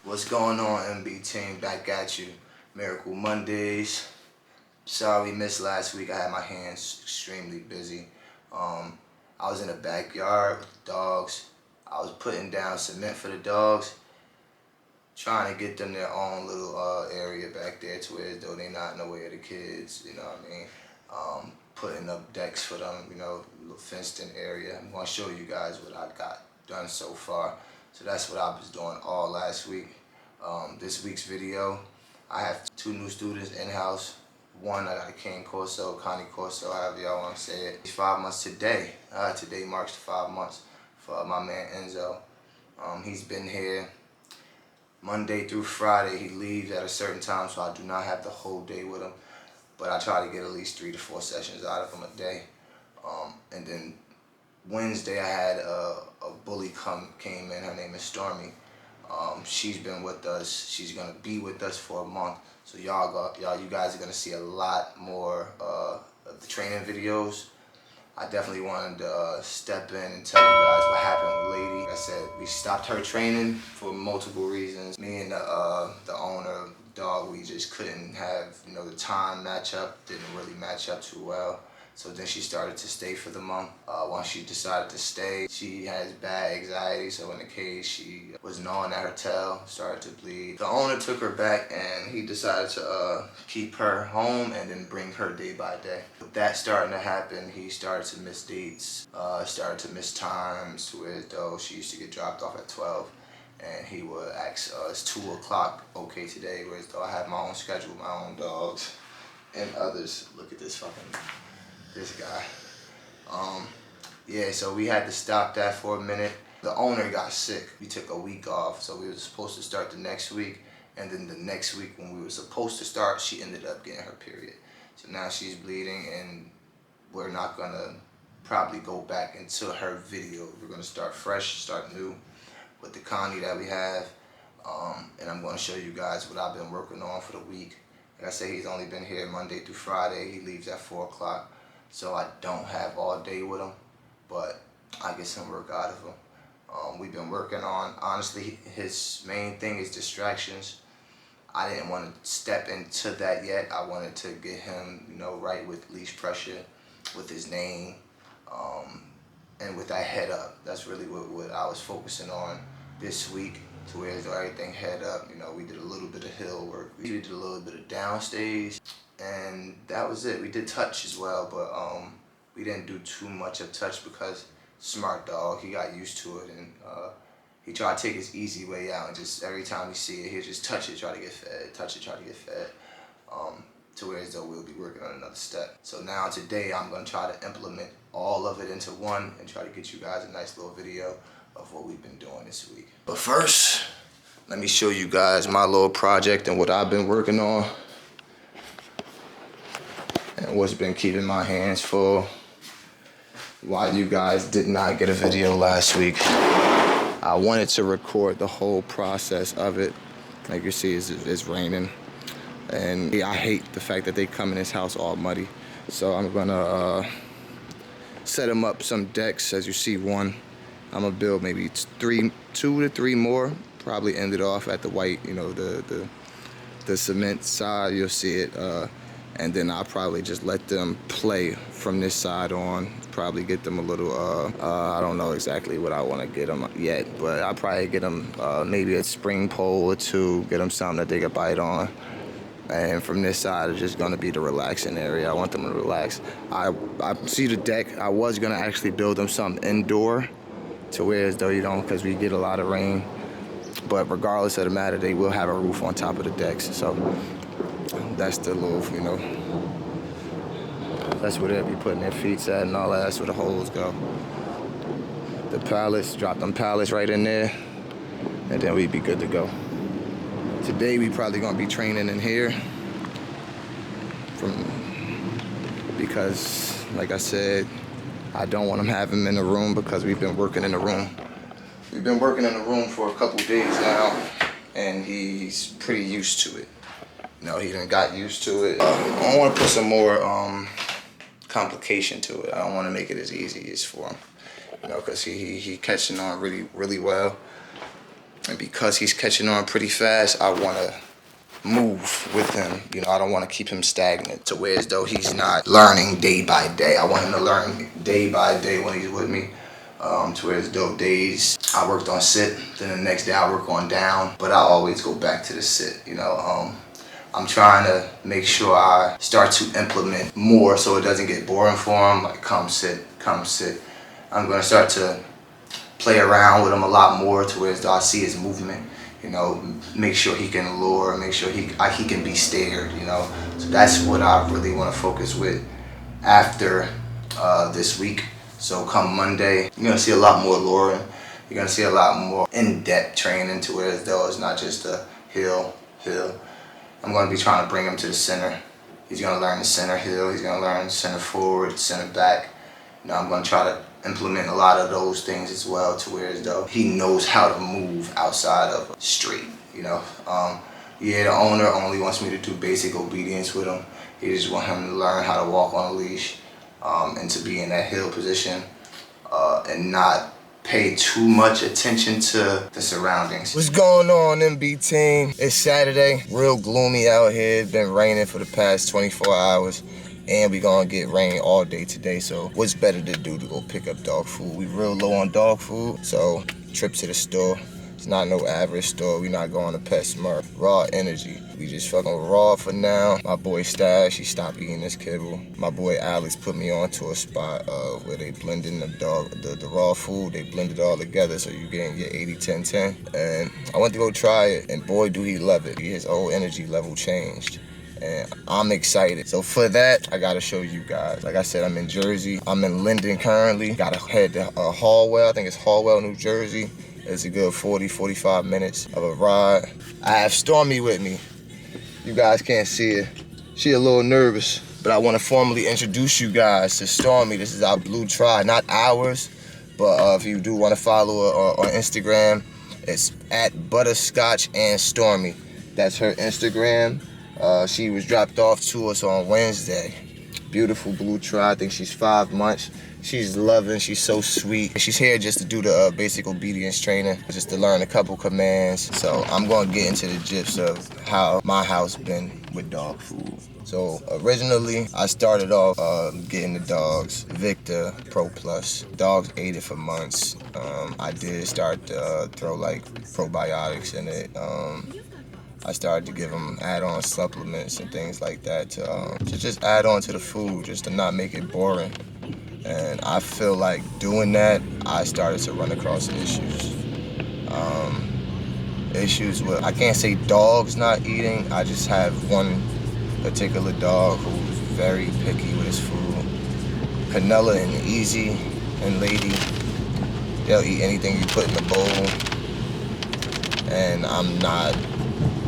What's going on, MB team? Back at you. Miracle Mondays. Sorry we missed last week. I had my hands extremely busy. I was in the backyard with the dogs. I was putting down cement for the dogs, trying to get them their own little area back there to where though they're not in the way of the kids, you know what I mean? Putting up decks for them, you know, little fenced in area. I'm gonna show you guys what I got done so far. So that's what I was doing all last week. This week's video, I have 2 new students in-house. One, I got a Connie Corso, however y'all want to say it. He's 5 months today. Today marks the 5 months for my man Enzo. He's been here Monday through Friday. He leaves at a certain time, so I do not have the whole day with him. But I try to get at least 3 to 4 sessions out of him a day. And then Wednesday I had a bully came in. Her name is Stormy. She's been with us. She's gonna be with us for a month. So you guys are gonna see a lot more of the training videos. I definitely wanted to step in and tell you guys what happened with Lady. Like I said, we stopped her training for multiple reasons. Me and the owner of the dog, we just couldn't have, you know, the time match up. Didn't really match up too well. So then she started to stay for the month. Once she decided to stay, she has bad anxiety. So in the cage, she was gnawing at her tail, started to bleed. The owner took her back and he decided to keep her home and then bring her day by day. With that starting to happen, he started to miss dates, started to miss times, where though she used to get dropped off at 12. And he would ask us 2 o'clock, okay today, whereas though I have my own schedule, my own dogs and others. Look at this guy. Yeah, so we had to stop that for a minute. The owner got sick. We took a week off, so we were supposed to start the next week, and then the next week when we were supposed to start, she ended up getting her period. So now she's bleeding, and we're not gonna probably go back into her video. We're gonna start fresh, start new with the Connie that we have, and I'm gonna show you guys what I've been working on for the week. Like I said, he's only been here Monday through Friday. He leaves at 4 o'clock. So I don't have all day with him, but I get some work out of him. We've been working on, honestly, his main thing is distractions. I didn't want to step into that yet. I wanted to get him, you know, right with leash pressure, with his name, and with that head up. That's really what I was focusing on this week, to where everything head up. You know, we did a little bit of hill work. We did a little bit of downstage. And that was it. We did touch as well, but we didn't do too much of touch because smart dog, he got used to it, and he tried to take his easy way out, and just every time he see it, he'll just touch it, try to get fed, touch it, try to get fed, to where as though we'll be working on another step. So now today I'm gonna try to implement all of it into one and try to get you guys a nice little video of what we've been doing this week. But first, let me show you guys my little project and what I've been working on. And what's been keeping my hands full. Why you guys did not get a video last week. I wanted to record the whole process of it. Like you see, it's raining. And I hate the fact that they come in this house all muddy. So I'm gonna set them up some decks. As you see, one. I'm gonna build maybe 2 to 3 more. Probably end it off at the white, you know, the cement side. You'll see it. And then I'll probably just let them play from this side on. Probably get them a little, I don't know exactly what I want to get them yet, but I'll probably get them maybe a spring pole or 2, get them something that they can bite on. And from this side, it's just going to be the relaxing area. I want them to relax. I see the deck. I was going to actually build them something indoor, to where as though you don't, because we get a lot of rain. But regardless of the matter, they will have a roof on top of the decks. So that's the little, you know, that's where they'll be putting their feet at and all that. That's where the holes go. The pallets, drop them pallets right in there, and then we'd be good to go. Today we probably gonna be training in here, because like I said, I don't want them having him in the room, because we've been working in the room. We've been working in the room for a couple days now, and he's pretty used to it. You know, he done got used to it. I want to put some more complication to it. I don't want to make it as easy as for him, you know, because he catching on really well. And because he's catching on pretty fast, I want to move with him. You know, I don't want to keep him stagnant to where as though he's not learning day by day. I want him to learn day by day when he's with me. To where as though days I worked on sit, then the next day I work on down, but I always go back to the sit. You know, I'm trying to make sure I start to implement more so it doesn't get boring for him. Like come sit, come sit. I'm going to start to play around with him a lot more to where as though I see his movement. You know, make sure he can lure, make sure he can be stared, you know. So that's what I really want to focus with after this week. So come Monday, you're going to see a lot more luring. You're going to see a lot more in-depth training to where as though it's not just a heel. I'm going to be trying to bring him to the center. He's going to learn the center heel. He's going to learn center forward, center back. You know, I'm going to try to implement a lot of those things as well to where as though he knows how to move outside of straight, you know. Yeah, the owner only wants me to do basic obedience with him. He just want him to learn how to walk on a leash and to be in that heel position and not pay too much attention to the surroundings. What's going on, MB team? It's Saturday, real gloomy out here. It's been raining for the past 24 hours. And we gonna get rain all day today, so what's better to do to go pick up dog food? We real low on dog food, so trip to the store. It's not no average store. We not going to PetSmart. Raw Energy. We just fucking raw for now. My boy Stash, he stopped eating this kibble. My boy Alex put me onto a spot where they blending the raw food. They blend it all together so you can get 80-10-10. And I went to go try it, and boy, do he love it. His whole energy level changed. And I'm excited. So for that, I gotta show you guys. Like I said, I'm in Jersey. I'm in Linden currently. Gotta head to Howell. I think it's Howell, New Jersey. It's a good 40-45 minutes of a ride. I have Stormy with me. You guys can't see her. She a little nervous, but I want to formally introduce you guys to Stormy. This is our blue tri, not ours, but if you do want to follow her on Instagram, it's at Butterscotch and Stormy. That's her Instagram. She was dropped off to us on Wednesday. Beautiful blue tri. I think she's 5 months. She's loving. She's so sweet. She's here just to do the basic obedience training, just to learn a couple commands. So I'm going to get into the gist of how my house been with dog food. So originally, I started off getting the dogs Victor Pro Plus. Dogs ate it for months. I did start to throw like probiotics in it. I started to give them add-on supplements and things like that to just add on to the food, just to not make it boring. And I feel like doing that, I started to run across issues. Issues with, I can't say dogs not eating, I just have one particular dog who's very picky with his food. Canella and Easy and Lady, they'll eat anything you put in the bowl. And I'm not,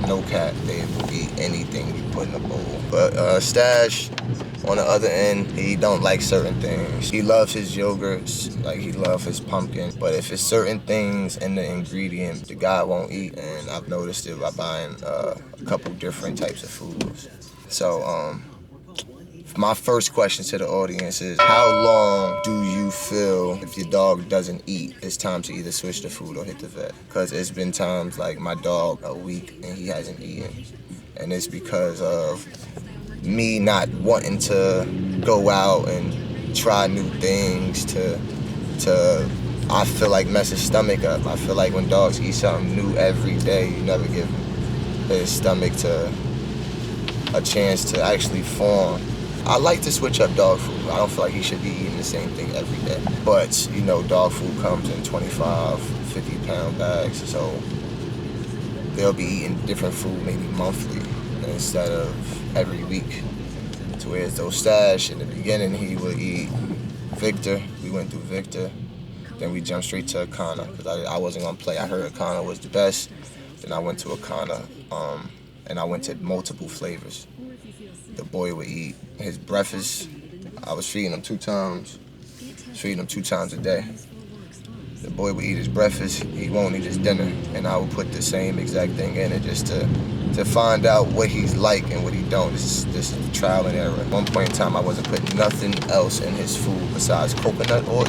no cat, they will eat anything you put in the bowl. But Stash, on the other end, he don't like certain things. He loves his yogurts, like he loves his pumpkin. But if it's certain things in the ingredient, the guy won't eat. And I've noticed it by buying a couple different types of foods. So my first question to the audience is, how long do you feel if your dog doesn't eat, it's time to either switch the food or hit the vet? Because it's been times like my dog a week and he hasn't eaten. And it's because of me not wanting to go out and try new things to I feel like mess his stomach up. I feel like when dogs eat something new every day, you never give his stomach to a chance to actually form. I like to switch up dog food. I don't feel like he should be eating the same thing every day. But, you know, dog food comes in 25, 50-pound bags, so they'll be eating different food maybe monthly instead of every week. To where those Stash, in the beginning, he would eat Victor. We went through Victor. Then we jumped straight to Akana, because I wasn't going to play. I heard Akana was the best. Then I went to Akana, and I went to multiple flavors. The boy would eat his breakfast. I was feeding him 2 times. Feeding him 2 times a day. The boy would eat his breakfast. He won't eat his dinner. And I would put the same exact thing in it just to find out what he's like and what he don't. This is the trial and error. At one point in time, I wasn't putting nothing else in his food besides coconut oil,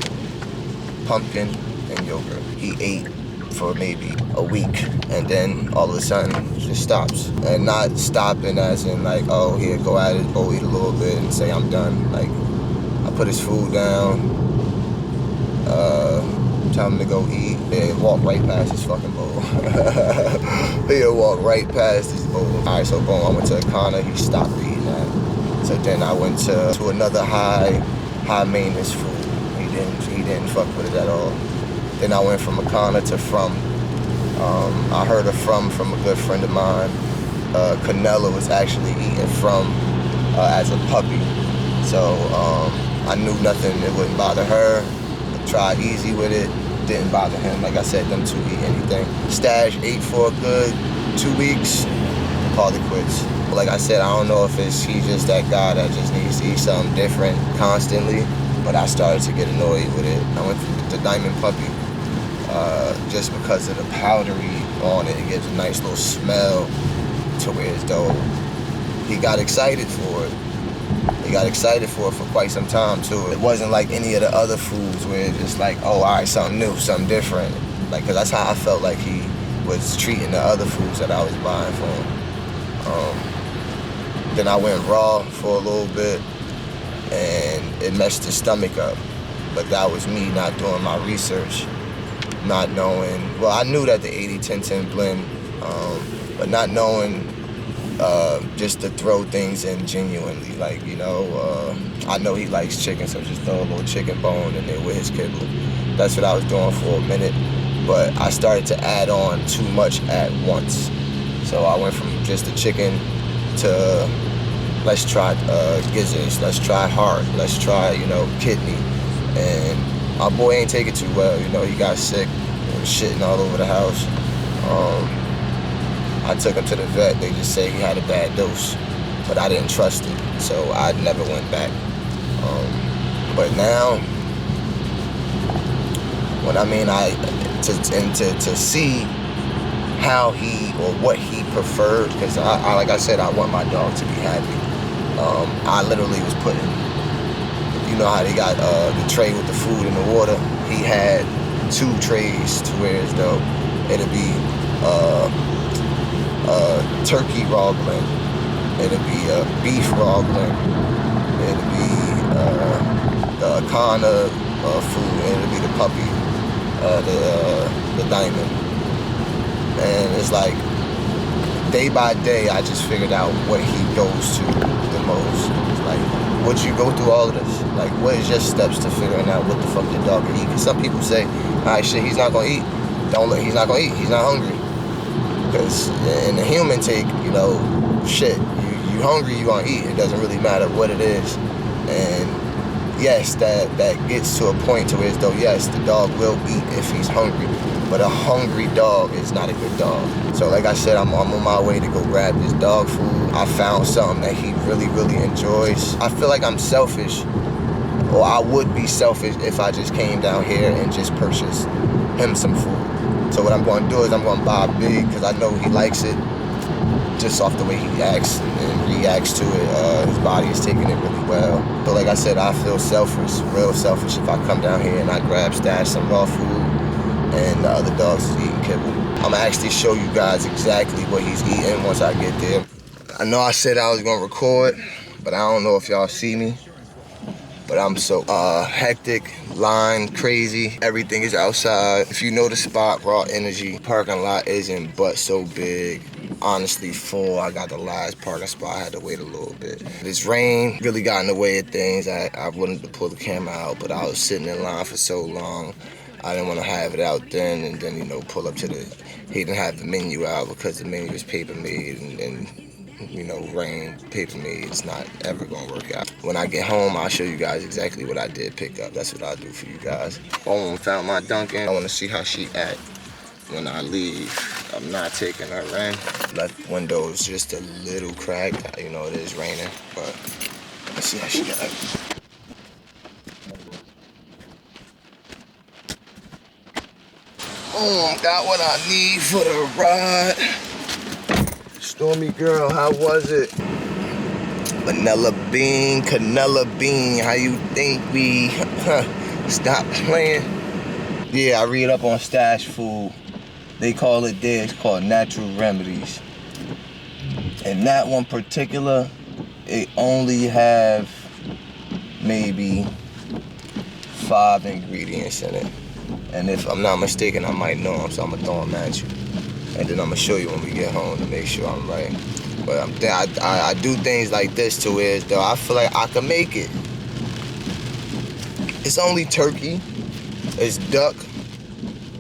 pumpkin, and yogurt. He ate for maybe a week, and then all of a sudden it just stops. And not stopping as in like, oh, here, go at it, go eat a little bit and say I'm done. Like, I put his food down, tell him to go eat, and walk right past his fucking bowl. He'll walk right past his bowl. All right, so boom, I went to Akana, he stopped eating that. So then I went to another high maintenance food. He didn't fuck with it at all. Then I went from Akana to From. I heard of From a good friend of mine. Canella was actually eating From as a puppy. So I knew nothing, it wouldn't bother her. Tried easy with it, didn't bother him. Like I said, them two eat anything. Stash ate for a good 2 weeks, called it quits. Like I said, I don't know if he's just that guy that just needs to eat something different constantly, but I started to get annoyed with it. I went to Diamond Puppy just because of the powdery on it. It gives a nice little smell to where as though he got excited for it. He got excited for it for quite some time too. It wasn't like any of the other foods where it's just like, oh, all right, something new, something different. Like, cause that's how I felt like he was treating the other foods that I was buying for him. Then I went raw for a little bit and it messed his stomach up. But that was me not doing my research, not knowing, well, I knew that the 80-10-10 blend, but not knowing just to throw things in genuinely. Like, you know, I know he likes chicken, so just throw a little chicken bone in there with his kibble. That's what I was doing for a minute, but I started to add on too much at once. So I went from just the chicken to let's try gizzards, let's try heart, let's try, you know, kidney. And my boy ain't take it too well, you know, he got sick, shitting all over the house. I took him to the vet, they just say he had a bad dose, but I didn't trust it, so I never went back. But now, when I mean, to see how he, or what he preferred, because I like I said, I want my dog to be happy. I literally was putting, you know how they got the tray with the food and the water, he had 2 trays to where as though it'll be turkey raw blend, it'll be beef raw blend, it'll be the Akana food, and it'll be the puppy, the diamond. And it's like, day by day, I just figured out what he goes to the most. It's like, would you go through all of this? Like, what is your steps to figuring out what the fuck your dog can eat? Because some people say, all right, shit, he's not gonna eat. He's not gonna eat, he's not hungry. Because in the human take, you know, shit, you hungry, you gonna eat. It doesn't really matter what it is. And yes, that gets to a point to where as though, yes, the dog will eat if he's hungry, but a hungry dog is not a good dog. So like I said, I'm on my way to go grab this dog food. I found something that he really, really enjoys. I feel like I'm selfish, or I would be selfish if I just came down here and just purchased him some food. So what I'm going to do is I'm going to buy big, because I know he likes it, just off the way he acts and reacts to it. His body is taking it really well. So like I said, I feel selfish, real selfish, if I come down here and I stash some raw food and the other dogs is eating kibble. I'm going to actually show you guys exactly what he's eating once I get there. I know I said I was going to record, but I don't know if y'all see me. But I'm so hectic, line, crazy. Everything is outside. If you know the spot, Raw Energy, parking lot isn't but so big. Honestly full. I got the last parking spot. I had to wait a little bit. This rain really got in the way of things. I wanted to pull the camera out, but I was sitting in line for so long. I didn't want to have it out then, and then, you know, pull up to he didn't have the menu out because the menu is paper made, and you know, rain, paper made, it's not ever gonna work out. When I get home, I'll show you guys exactly what I did pick up. That's what I'll do for you guys. Boom, found my Dunkin'. I wanna see how she act when I leave. I'm not taking her in. Left window's just a little cracked. You know, it is raining, but let's see how she act. Boom, got what I need for the ride. Stormy girl, how was it? Vanilla bean, canella bean, how you think we stop playing? Yeah, I read up on stash food. they call it there, it's called natural remedies. And that one particular, it only have maybe 5 ingredients in it. And if I'm not mistaken, I might know them, so I'm gonna throw them at you. And then I'm gonna show you when we get home to make sure I'm right. But I do things like this to where though I feel like I can make it. It's only turkey, it's duck,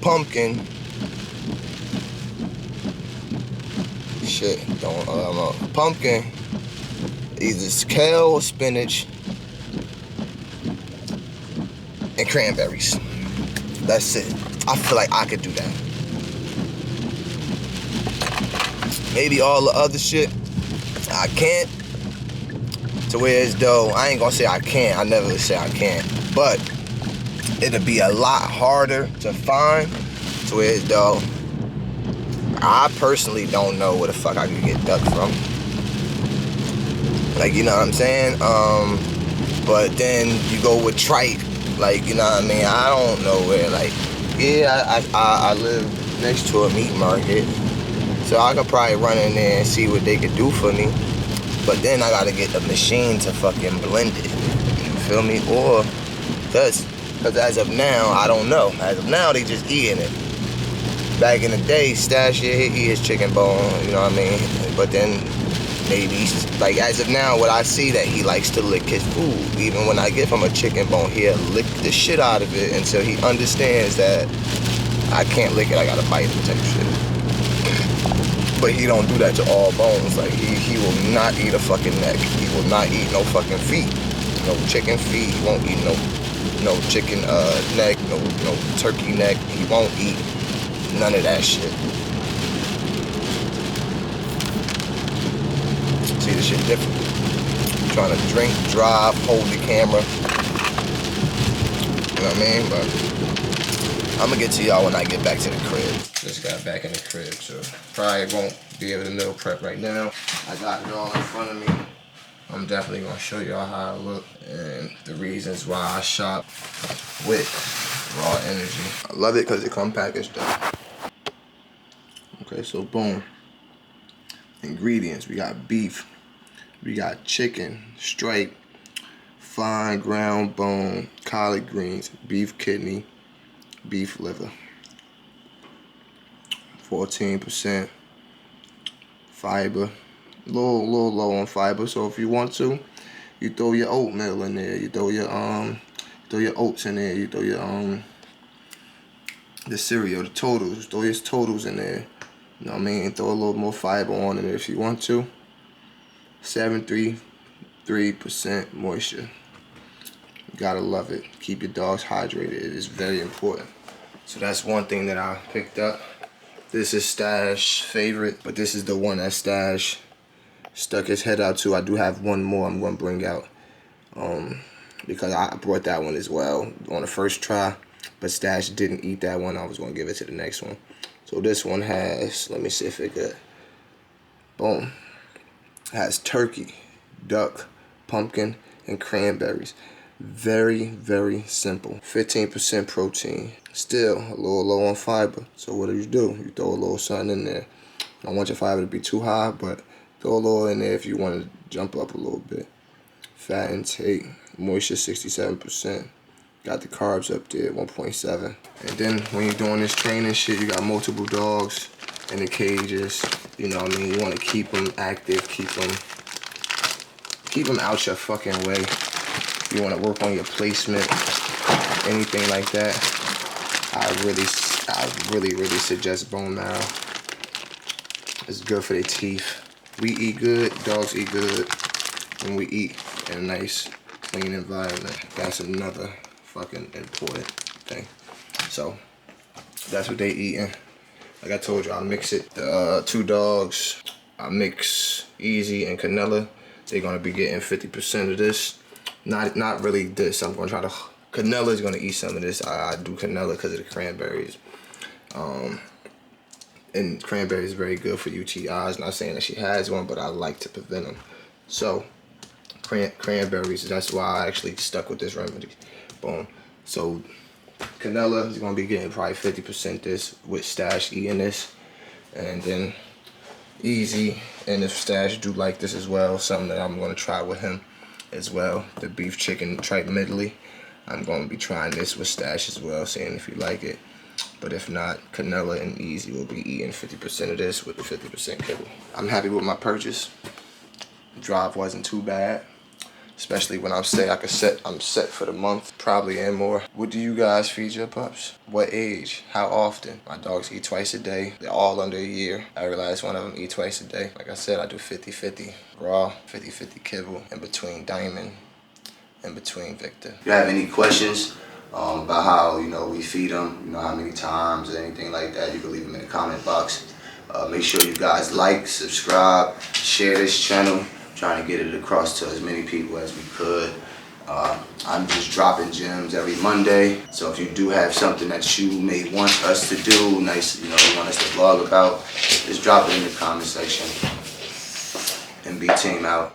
pumpkin. Shit, pumpkin, either kale or spinach, and cranberries. That's it. I feel like I could do that. Maybe all the other shit, I can't. To where as though, I ain't gonna say I can't, I never say I can't. But it'll be a lot harder to find. To where as though, I personally don't know where the fuck I could get duck from. Like, you know what I'm saying? But then you go with tripe. Like, you know what I mean? I don't know where, like, yeah, I live next to a meat market. So I could probably run in there and see what they could do for me. But then I gotta get the machine to fucking blend it. You feel me? Or, cause as of now, I don't know. As of now, they just eating it. Back in the day, Stash, yeah, he eat his chicken bone, you know what I mean? But then, maybe, like as of now, what I see that he likes to lick his food. Even when I give him a chicken bone, he'll lick the shit out of it until he understands that I can't lick it, I gotta bite it type shit. But he don't do that to all bones. Like he will not eat a fucking neck. He will not eat no fucking feet. No chicken feet. He won't eat no chicken neck. No turkey neck. He won't eat none of that shit. See, this shit different. Trying to drink, drive, hold the camera. You know what I mean? But I'm gonna get to y'all when I get back to the crib. Just got back in the crib, so probably won't be able to meal prep right now. I got it all in front of me. I'm definitely gonna show y'all how I look and the reasons why I shop with Raw Energy. I love it because it comes packaged up. Okay, so boom. Ingredients, we got beef, we got chicken, stripe, fine ground bone, collard greens, beef kidney, beef liver, 14% fiber, little low on fiber. So if you want to, you throw your oatmeal in there, you throw your oats in there, you throw your the cereal, the totals, throw your totals in there. You know what I mean? Throw a little more fiber on it if you want to. 7.33% moisture. You gotta love it. Keep your dogs hydrated. It is very important. So that's one thing that I picked up. This is Stash favorite, but this is the one that Stash stuck his head out to. I do have one more I'm gonna bring out because I brought that one as well on the first try, but Stash didn't eat that one. I was gonna give it to the next one. So this one has, let me see if it good. Boom. It has turkey, duck, pumpkin, and cranberries. Very, very simple. 15% protein. Still a little low on fiber. So what do? You throw a little something in there. I don't want your fiber to be too high, but throw a little in there if you want to jump up a little bit. Fat intake, moisture 67%. Got the carbs up there, 1.7. And then when you're doing this training shit, you got multiple dogs in the cages. You know what I mean? You want to keep them active, keep them out your fucking way. You want to work on your placement, anything like that. I really suggest bone marrow. It's good for their teeth. We eat good, dogs eat good, and we eat in a nice, clean environment. That's another fucking important thing. So that's what they eating. Like I told you, I mix it. The 2 dogs, I mix Easy and Canella. They're gonna be getting 50% of this. Not really this. I'm gonna try to. Canella's gonna eat some of this. I do Canella because of the cranberries. And cranberry is very good for UTIs. Not saying that she has one, but I like to prevent them. So cranberries. That's why I actually stuck with this remedy. Boom. So Canela is gonna be getting probably 50% this with Stash eating this, and then Easy and if Stash do like this as well, something that I'm gonna try with him as well. The beef chicken tripe medley. I'm gonna be trying this with Stash as well, seeing if you like it. But if not, Canela and Easy will be eating 50% of this with the 50% kibble. I'm happy with my purchase. The drive wasn't too bad, especially when I'm set for the month, probably and more. What do you guys feed your pups? What age? How often? My dogs eat twice a day. They're all under a year. Every last one of them eat twice a day. Like I said, I do 50-50 raw, 50-50 kibble, in between Diamond, in between Victor. If you have any questions about how we feed them, how many times or anything like that, you can leave them in the comment box. Make sure you guys like, subscribe, share this channel. Trying to get it across to as many people as we could. I'm just dropping gems every Monday. So if you do have something that you may want us to do, you want us to vlog about, just drop it in the comment section. MB team out.